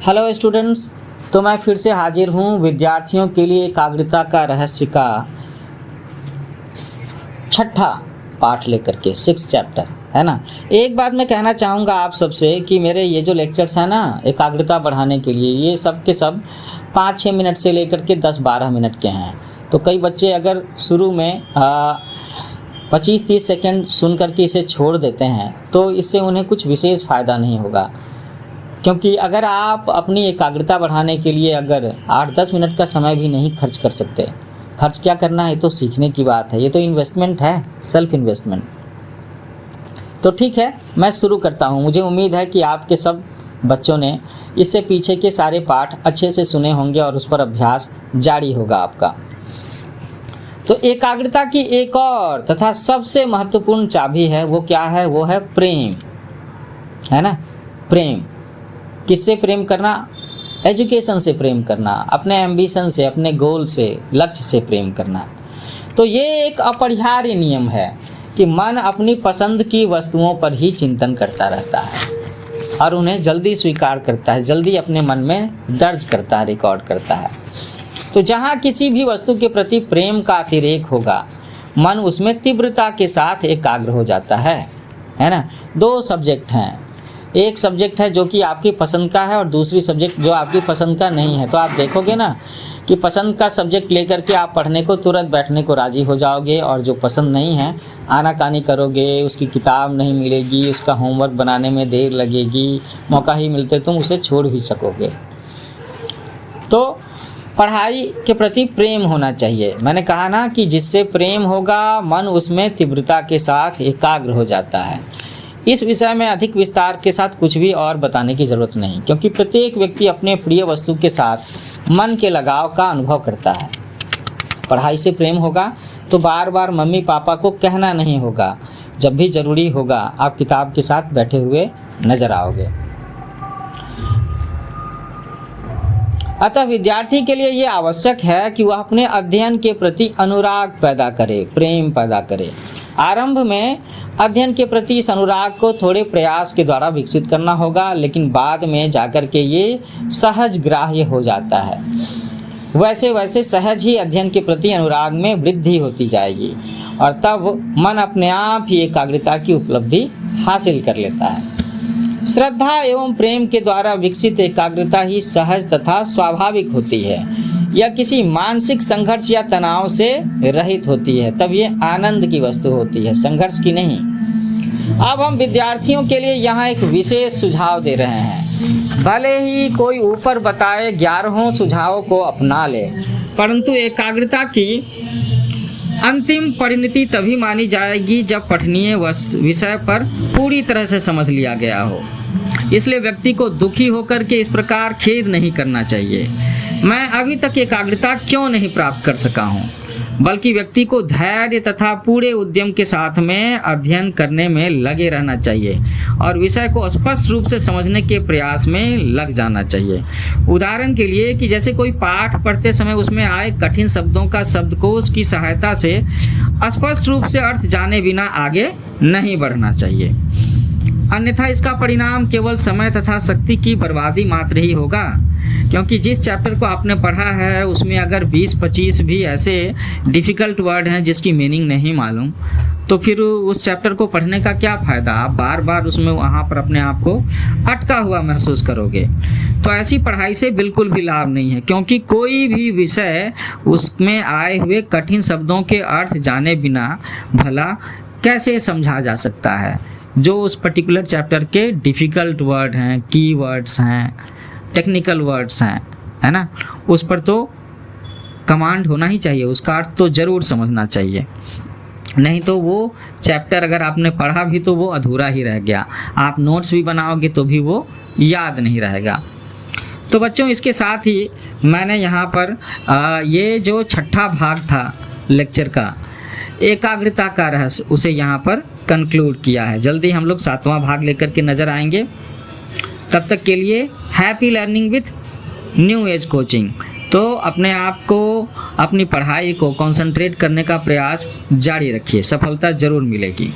Hello students, तो मैं फिर से हाजिर हूँ विद्यार्थियों के लिए एकाग्रता का रहस्य का छठा पाठ लेकर के 6 चैप्टर है ना। एक बात मैं कहना चाहूँगा आप सबसे कि मेरे ये जो लेक्चर्स हैं ना एकाग्रता बढ़ाने के लिए, ये सब के सब 5-6 मिनट से लेकर के 10-12 मिनट के हैं। तो कई बच्चे अगर शुरू में 25-30 सेकंड सुन करके इसे छोड़ देते हैं तो इससे उन्हें कुछ विशेष फ़ायदा नहीं होगा, क्योंकि अगर आप अपनी एकाग्रता बढ़ाने के लिए अगर 8-10 मिनट का समय भी नहीं खर्च कर सकते, खर्च क्या करना है, तो सीखने की बात है, ये तो इन्वेस्टमेंट है, सेल्फ इन्वेस्टमेंट। तो ठीक है, मैं शुरू करता हूँ। मुझे उम्मीद है कि आपके सब बच्चों ने इससे पीछे के सारे पाठ अच्छे से सुने होंगे और उस पर अभ्यास जारी होगा आपका। तो एकाग्रता की एक और तथा सबसे महत्वपूर्ण चाबी है, वो क्या है? वो है प्रेम, है ना। प्रेम, किससे प्रेम करना? एजुकेशन से प्रेम करना, अपने एम्बिशन से, अपने गोल से, लक्ष्य से प्रेम करना। तो ये एक अपरिहार्य नियम है कि मन अपनी पसंद की वस्तुओं पर ही चिंतन करता रहता है और उन्हें जल्दी स्वीकार करता है, जल्दी अपने मन में दर्ज करता है, रिकॉर्ड करता है। तो जहाँ किसी भी वस्तु के प्रति प्रेम का अतिरेक होगा, मन उसमें तीव्रता के साथ एकाग्र हो जाता है ना। 2 सब्जेक्ट हैं, एक सब्जेक्ट है जो कि आपकी पसंद का है और दूसरी सब्जेक्ट जो आपकी पसंद का नहीं है। तो आप देखोगे ना कि पसंद का सब्जेक्ट लेकर के आप पढ़ने को तुरंत बैठने को राजी हो जाओगे, और जो पसंद नहीं है आनाकानी करोगे, उसकी किताब नहीं मिलेगी, उसका होमवर्क बनाने में देर लगेगी, मौका ही मिलते तुम उसे छोड़ भी सकोगे। तो पढ़ाई के प्रति प्रेम होना चाहिए। मैंने कहा ना कि जिससे प्रेम होगा मन उसमें तीव्रता के साथ एकाग्र हो जाता है। इस विषय में अधिक विस्तार के साथ कुछ भी और बताने की ज़रूरत नहीं, क्योंकि प्रत्येक व्यक्ति अपने प्रिय वस्तु के साथ मन के लगाव का अनुभव करता है। पढ़ाई से प्रेम होगा तो बार बार मम्मी पापा को कहना नहीं होगा, जब भी ज़रूरी होगा आप किताब के साथ बैठे हुए नजर आओगे। अतः विद्यार्थी के लिए ये आवश्यक है कि वह अपने अध्ययन के प्रति अनुराग पैदा करे, प्रेम पैदा करे। आरंभ में अध्ययन के प्रति इस अनुराग को थोड़े प्रयास के द्वारा विकसित करना होगा, लेकिन बाद में जाकर के ये सहज ग्राह्य हो जाता है। वैसे वैसे सहज ही अध्ययन के प्रति अनुराग में वृद्धि होती जाएगी और तब मन अपने आप ही एकाग्रता की उपलब्धि हासिल कर लेता है। श्रद्धा एवं प्रेम के द्वारा विकसित एकाग्रता ही सहज तथा स्वाभाविक होती है। यह किसी मानसिक संघर्ष या तनाव से रहित होती है, तब ये आनंद की वस्तु होती है, संघर्ष की नहीं। अब हम विद्यार्थियों के लिए यहाँ एक विशेष सुझाव दे रहे हैं। भले ही कोई ऊपर बताए 11 सुझावों को अपना ले, परंतु एकाग्रता की अंतिम परिणति तभी मानी जाएगी जब पठनीय विषय पर पूरी तरह से समझ लिया गया हो। इसलिए व्यक्ति को दुखी होकर के इस प्रकार खेद नहीं करना चाहिए, मैं अभी तक एकाग्रता क्यों नहीं प्राप्त कर सका हूँ, बल्कि व्यक्ति को धैर्य तथा पूरे उद्यम के साथ में अध्ययन करने में लगे रहना चाहिए और विषय को स्पष्ट रूप से समझने के प्रयास में लग जाना चाहिए। उदाहरण के लिए कि जैसे कोई पाठ पढ़ते समय उसमें आए कठिन शब्दों का शब्दकोश की सहायता से स्पष्ट रूप से अर्थ जाने बिना आगे नहीं बढ़ना चाहिए, अन्यथा इसका परिणाम केवल समय तथा शक्ति की बर्बादी मात्र ही होगा। क्योंकि जिस चैप्टर को आपने पढ़ा है उसमें अगर 20-25 भी ऐसे डिफ़िकल्ट वर्ड हैं जिसकी मीनिंग नहीं मालूम, तो फिर उस चैप्टर को पढ़ने का क्या फ़ायदा? आप बार बार उसमें वहाँ पर अपने आप को अटका हुआ महसूस करोगे। तो ऐसी पढ़ाई से बिल्कुल भी लाभ नहीं है, क्योंकि कोई भी विषय उसमें आए हुए कठिन शब्दों के अर्थ जाने बिना भला कैसे समझा जा सकता है। जो उस पर्टिकुलर चैप्टर के डिफ़िकल्ट वर्ड हैं, की वर्ड्स हैं, टेक्निकल वर्ड्स हैं, है ना, उस पर तो कमांड होना ही चाहिए, उसका अर्थ तो ज़रूर समझना चाहिए, नहीं तो वो चैप्टर अगर आपने पढ़ा भी तो वो अधूरा ही रह गया, आप नोट्स भी बनाओगे तो भी वो याद नहीं रहेगा। तो बच्चों, इसके साथ ही मैंने यहाँ पर ये जो छठा भाग था लेक्चर का, एकाग्रता का रहस्य, उसे यहाँ पर कंक्लूड किया है। जल्दी हम लोग 7वां भाग लेकर के नज़र आएंगे। तब तक के लिए happy learning with new age coaching. तो अपने आप को, अपनी पढ़ाई को कंसंट्रेट करने का प्रयास जारी रखिए, सफलता ज़रूर मिलेगी।